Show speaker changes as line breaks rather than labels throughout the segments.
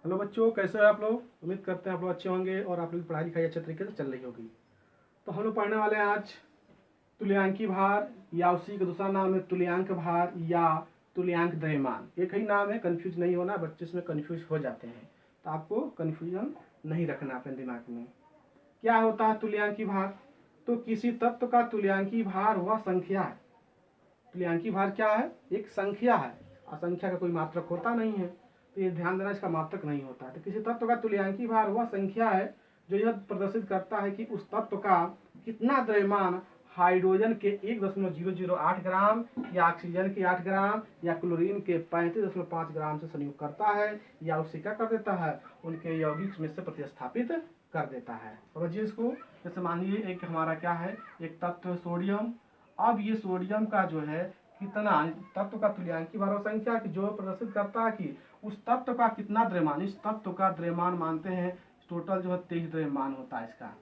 Hello बच्चों, कैसे हो आप लोग। उम्मीद करते हैं आप लोग अच्छे होंगे और आप लोग की पढ़ाई लिखाई अच्छे तरीके से चल रही होगी। तो हम लोग पढ़ने वाले हैं आज तुल्यांकी भार, या उसी का दूसरा नाम है तुल्यांक भार या तुल्यांक द्रव्यमान। एक ही नाम है, कंफ्यूज नहीं होना, बच्चे इसमें कंफ्यूज हो जाते हैं। तो आपको कंफ्यूजन नहीं रखना अपने दिमाग में। क्या होता है तुल्यांकी भार? तो किसी तत्व का तुल्यांकी भार वह संख्या है। तुल्यांकी भार क्या है? एक संख्या है। असंख्या का कोई मात्रक होता नहीं है, तो ये ध्यान देना, इसका मात्रक नहीं होता। तो किसी तत्व का तुल्यांकी भार वह संख्या है जो यह प्रदर्शित करता है कि उस तत्व का कितना द्रव्यमान हाइड्रोजन के 1.008 ग्राम या ऑक्सीजन के 8 ग्राम या क्लोरीन के 35.5 ग्राम से संयुक्त करता है, या उससे क्या कर देता है, उनके यौगिक में से प्रतिस्थापित कर देता है। समझिए इसको। जैसे मानिए एक हमारा क्या है, एक तत्व सोडियम। अब ये सोडियम का जो है कितना तत्व का तुल्यांकी भार संख्या की जो प्रदर्शित करता है कि उस तत्व का कितना द्रव्यमान, इस तत्व का द्रव्यमान मानते हैं टोटल जो है 23 द्रव्यमान होता है इसका।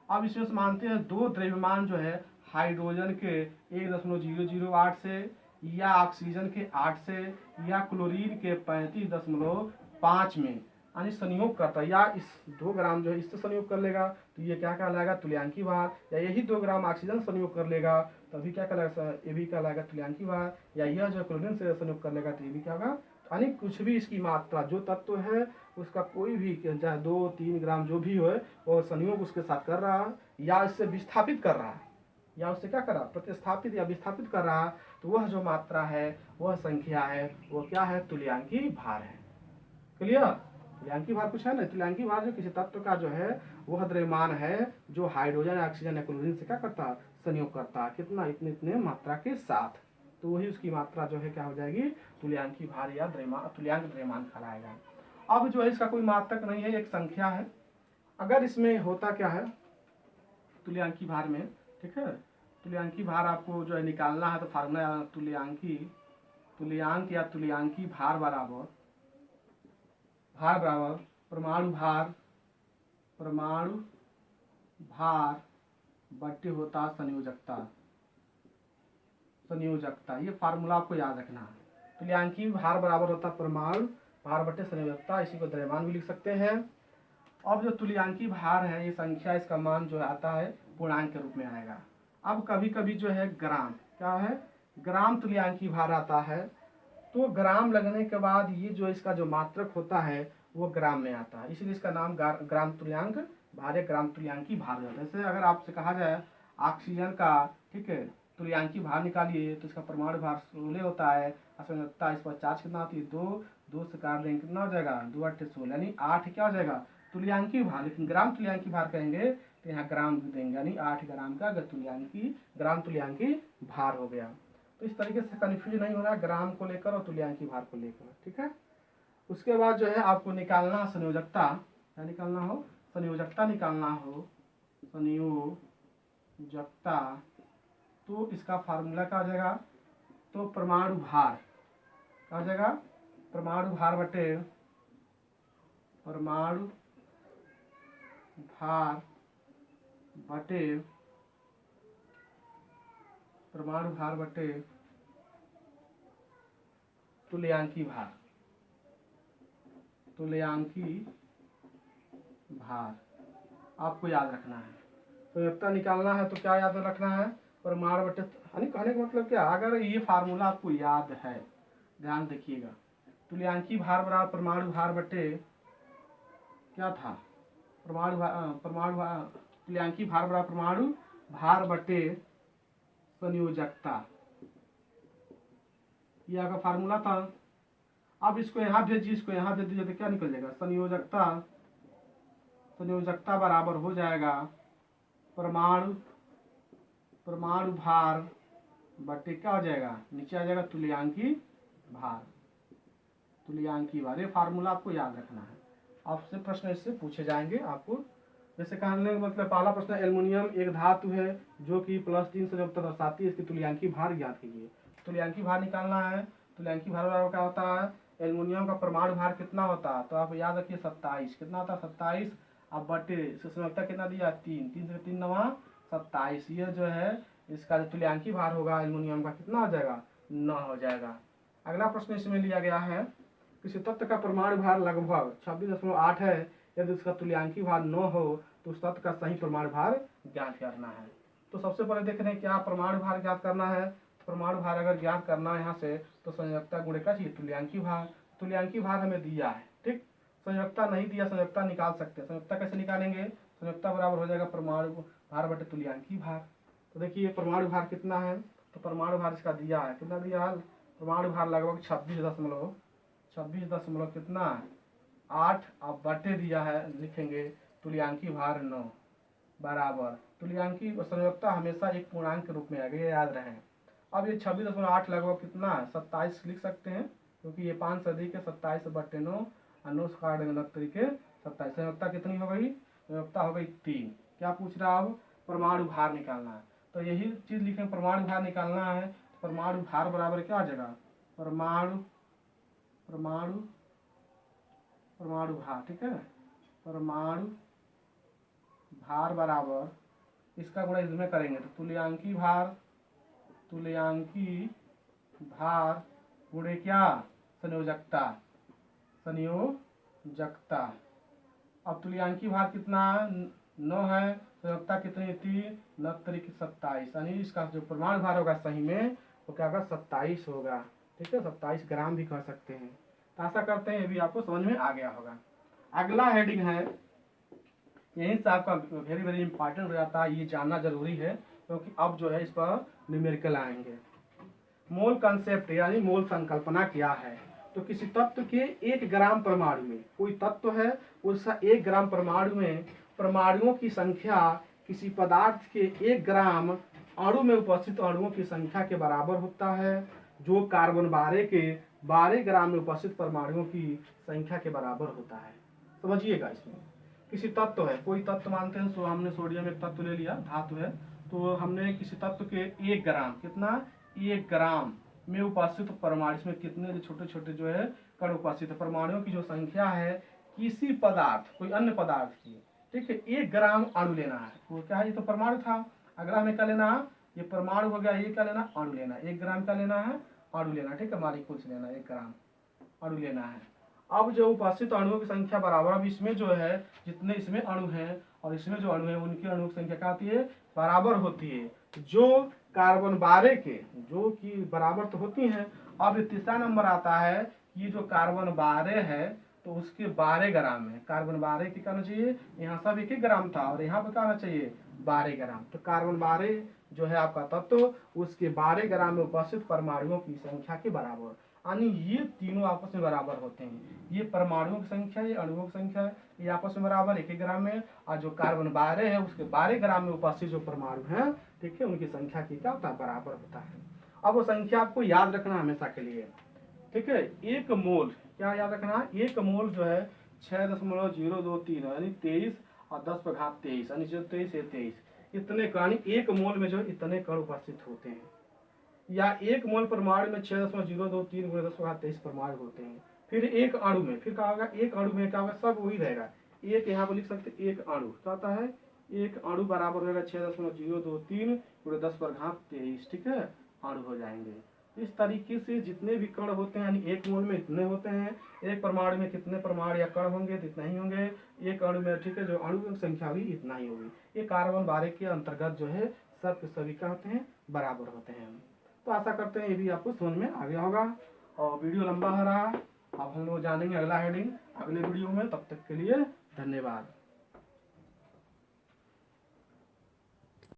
अब इसमें से मानते हैं 2 द्रव्यमान जो है हाइड्रोजन के 1.008 से, या ऑक्सीजन के 8 से, या क्लोरीन के 35.5 में यानी संयोग करता है, या इस 2 ग्राम जो है इससे संयोग कर लेगा तो ये क्या कहलाएगा, तुल्यांकी भार। या यही 2 ग्राम ऑक्सीजन संयोग कर लेगा तभी क्या कहलाएगा, ये भी कहलाएगा तुल्यांकी भार। या यह जो क्लोरीन से संयोग कर लेगा तो ये भी क्या होगा। यानी कुछ भी इसकी मात्रा जो तत्व है उसका कोई भी चाहे 2-3 ग्राम जो भी हो वो संयोग उसके साथ कर रहा है, या इससे विस्थापित कर रहा है, या उससे क्या कर रहा है, प्रतिस्थापित या विस्थापित कर रहा है, तो वह जो मात्रा है, वह संख्या है, वो क्या है, तुल्यांकी भार है। क्लियर? तुल्यांकी भार कुछ है ना, तुल्यांकी भार जो किसी तत्व का जो है वह द्रव्यमान है जो हाइड्रोजन, ऑक्सीजन या क्लोरीन से क्या करता है, संयोग करता है, कितना, इतने इतने मात्रा के साथ। तो वही उसकी मात्रा जो है क्या हो जाएगी, तुल्यांकी भार या द्रव्यमान, तुल्यांक द्रव्यमान कहलाएगा। अब जो है इसका कोई मात्रक नहीं है, एक संख्या है। अगर इसमें होता क्या है तुल्यांकी भार में, ठीक है, तुल्यांकी भार आपको जो है निकालना है तो फार्मूला तुल्यांक या तुल्यांकी भार बराबर परमाणु भार बट्टे होता संयोजकता। ये फार्मूला आपको याद रखना है। तुल्यांकी भार बराबर होता परमाणु भार बट्टे संयोजकता, इसी को द्रव्यमान भी लिख सकते हैं। अब जो तुल्यांकी भार है, ये संख्या, इसका मान जो आता है पूर्णांक के रूप में आएगा। अब कभी कभी जो है ग्राम, क्या है, ग्राम तुल्यांकी भार आता है, तो ग्राम लगने के बाद ये जो इसका जो मात्रक होता है वो ग्राम में आता है, इसलिए इसका नाम ग्राम तुल्यांक भार या ग्राम तुल्यांकी भार होता है। जैसे अगर आपसे कहा जाए ऑक्सीजन का, ठीक है, तुल्यांकी भार निकालिए तो इसका परमाणु भार 16 होता है, असंगतता इस पर चार्ज कितना होती है, 2 से काट देंगे कितना हो जाएगा, 2 8 16 यानी 8 क्या हो जाएगा, तुल्यांकी भार। लेकिन ग्राम तुल्यांकी भार कहेंगे तो यहाँ ग्राम देंगे, यानी 8 ग्राम का ग्राम तुल्यांकी भार हो गया। तो इस तरीके से कन्फ्यूज नहीं होना ग्राम को लेकर और तुल्यांकी भार को लेकर, ठीक है। उसके बाद जो है आपको निकालना संयोजकता, क्या निकालना हो, संयोजकता निकालना हो, संयोजकता। तो इसका फार्मूला क्या हो जाएगा, तो परमाणु भार क्या हो जाएगा, परमाणु भार बटे तुल्यांकी भार आपको याद रखना है। संयोजकता निकालना है तो क्या याद रखना है, परमाणु बटे, यानी कहने का मतलब क्या, अगर ये फार्मूला आपको याद है, ध्यान देखिएगा, तुल्यांकी भार बराबर परमाणु भार बटे क्या था, तुल्यांकी भार बराबर परमाणु भार बटे संयोजकता, ये आपका फार्मूला था। अब इसको यहाँ भेजिए, इसको यहाँ भेज दीजिए तो क्या निकल जाएगा, संयोजकता बराबर हो जाएगा परमाणु भार बटे क्या हो जाएगा, नीचे आ जाएगा तुल्यांकी भार। ये फार्मूला आपको याद रखना है, आपसे प्रश्न इससे पूछे जाएंगे आपको। जैसे कहने का मतलब पहला प्रश्न, एल्युमिनियम एक धातु है जो कि +3 से जब तक दर्शाती है, इसकी तुल्यांकी भार ज्ञात कीजिए। तुल्यांकी भार निकालना है, तुल्यांकी भार बराबर क्या होता है, एल्युमिनियम का परमाणु भार कितना होता है, तो आप याद रखिए 27, कितना होता है 27, अब बटे संयोजकता कितना दिया, 3 से 3 9 27, ये जो है इसका जो तुल्यांकी भार होगा एल्युमिनियम का कितना हो जाएगा, 9 हो जाएगा। अगला प्रश्न इसमें लिया गया है, किसी तत्व का परमाणु भार लगभग 26.8 है, यदि उसका तुल्यांकी भार 9 हो तो उस तत्व का सही परमाणु भार ज्ञात करना है। तो सबसे पहले देख रहे हैं क्या परमाणु भार ज्ञात करना है। परमाणु भार अगर ज्ञात करना है यहाँ से तो संयोजकता गुणे का चाहिए तुल्यांकी भार। तुल्यांकी भार हमें दिया है, ठीक। संयोजकता नहीं दिया, संयोजकता निकाल सकते हैं। संयोजकता कैसे निकालेंगे, संयोजकता बराबर हो जाएगा परमाणु भार बटे तुल्यांकी भार। तो देखिए परमाणु भार कितना है, तो परमाणु भार इसका दिया है, कितना दिया है, परमाणु भार लगभग 26 दशमलव कितना 8, अब बटे दिया है, लिखेंगे तुल्यांकी भार 9 बराबर तुल्यांकी संयोजकता हमेशा एक पूर्णांक के रूप में आएगा, ये याद रहे। अब ये 26.8 लगभग कितना 27 लिख सकते हैं, क्योंकि ये 5 से अधिक है। 27 बटे 9 और 9 से काट देंगे 9 तरीके 27। संयोजकता कितनी हो गई, संयोजकता हो गई 3। क्या पूछ रहा है अब, परमाणु भार निकालना है। तो यही चीज लिखें, परमाणु भार निकालना है। परमाणु भार बराबर क्या आ जाएगा, परमाणु परमाणु परमाणु भार, ठीक है। परमाणु भार बराबर इसका गुणा इसमें करेंगे तो तुल्यांकी भार गुणे क्या, संयोजकता। अब तुल्यांकी भार कितना 9 है, संयोजकता कितनी थी 9 तरीके 27, यानी इसका जो परमाणु भार होगा सही में वो क्या होगा 27 होगा, ठीक है। 27 ग्राम भी कह सकते हैं। तो आशा करते हैं ये भी आपको समझ में आ गया होगा। अगला हेडिंग है, यही से आपका वेरी वेरी इंपॉर्टेंट हो जाता है, ये जानना जरूरी है क्योंकि अब जो है इस पर न्यूमेरिकल आएंगे। मोल कंसेप्ट यानी मोल संकल्पना क्या है। तो किसी तत्व के 1 ग्राम परमाणु में, कोई तत्व है उसका 1 ग्राम परमाणु में परमाणुओं की संख्या किसी पदार्थ के 1 ग्राम अणु में उपस्थित अणुओं की संख्या के बराबर होता है, जो कार्बन 12 के 12 ग्राम में उपस्थित परमाणुओं की संख्या के बराबर होता है। समझिएगा, इसमें किसी तत्व है, कोई तत्व मानते हैं, सो हमने सोडियम एक तत्व ले लिया, धातु है, तो हमने किसी तत्व के 1 ग्राम, कितना 1 ग्राम में उपस्थित परमाणु, इसमें कितने जो छोटे छोटे जो है कण उपस्थित है, परमाणुओं की जो संख्या है किसी पदार्थ कोई अन्य पदार्थ की, ठीक है, 1 ग्राम अणु लेना है। वो क्या है, ये तो परमाणु था, अगला हमें क्या लेना है, ये परमाणु हो गया, ये क्या लेना अणु लेना, 1 ग्राम क्या लेना है अणु लेना, ठीक है, मालिक्यूल से लेना 1 ग्राम अणु लेना है। अब जो उपस्थित अणुओं की संख्या बराबर, अब इसमें जो है जितने इसमें अणु हैं और इसमें जो अणु है उनकी अणुओं की संख्या क्या होती है, बराबर होती है, जो कार्बन 12 के जो कि बराबर तो होती हैं। अब तीसरा नंबर आता है कि जो कार्बन 12 है तो उसके 12 ग्राम है, कार्बन 12 की करना चाहिए, यहाँ सब 1 ग्राम था और यहाँ पे क्या होना चाहिए 12 ग्राम। तो कार्बन 12 जो है आपका तत्व उसके 12 ग्राम में उपस्थित परमाणुओं की संख्या के बराबर, यानी ये तीनों आपस में बराबर होते हैं। ये परमाणुओं की संख्या, ये अणुओं की संख्या, ये आपस में बराबर 1 ग्राम में, और जो कार्बन 12 है उसके 12 ग्राम में उपस्थित जो परमाणु हैं, ठीक है, उनकी संख्या की क्या होता है बराबर होता है। अब वो संख्या आपको याद रखना हमेशा के लिए, ठीक है। 1 मोल क्या याद रखना, 1 मोल जो है 6.023 यानी 23 और 10⁻23 यानी जो 23 है 23, इतने कण, 1 मोल में जो इतने कण उपस्थित होते हैं, या 1 मोल परमाणु में 6.023 × 10⁻23 परमाणु होते हैं। फिर 1 अणु में फिर क्या होगा, 1 अणु में क्या होगा, सब वही रहेगा, एक यहाँ पर लिख सकते 1 अणु क्या होता है, 1 अणु बराबर होगा 6.023 × 10⁻23, ठीक है, अणु हो जाएंगे। इस तरीके से जितने भी कण होते हैं, यानी 1 मोल में इतने होते हैं, 1 परमाणु में कितने परमाणु या कण होंगे तो इतना ही होंगे, 1 अणु में, ठीक है, जो अणु की संख्या भी इतना ही होगी। ये कार्बन 12 के अंतर्गत जो है सब के सभी क्या होते हैं, बराबर होते हैं। तो आशा करते हैं ये भी आपको समझ में आ गया होगा। और वीडियो लंबा हो रहा, अब हम लोग जानेंगे अगला हेडिंग अगले वीडियो में, तब तक के लिए धन्यवाद।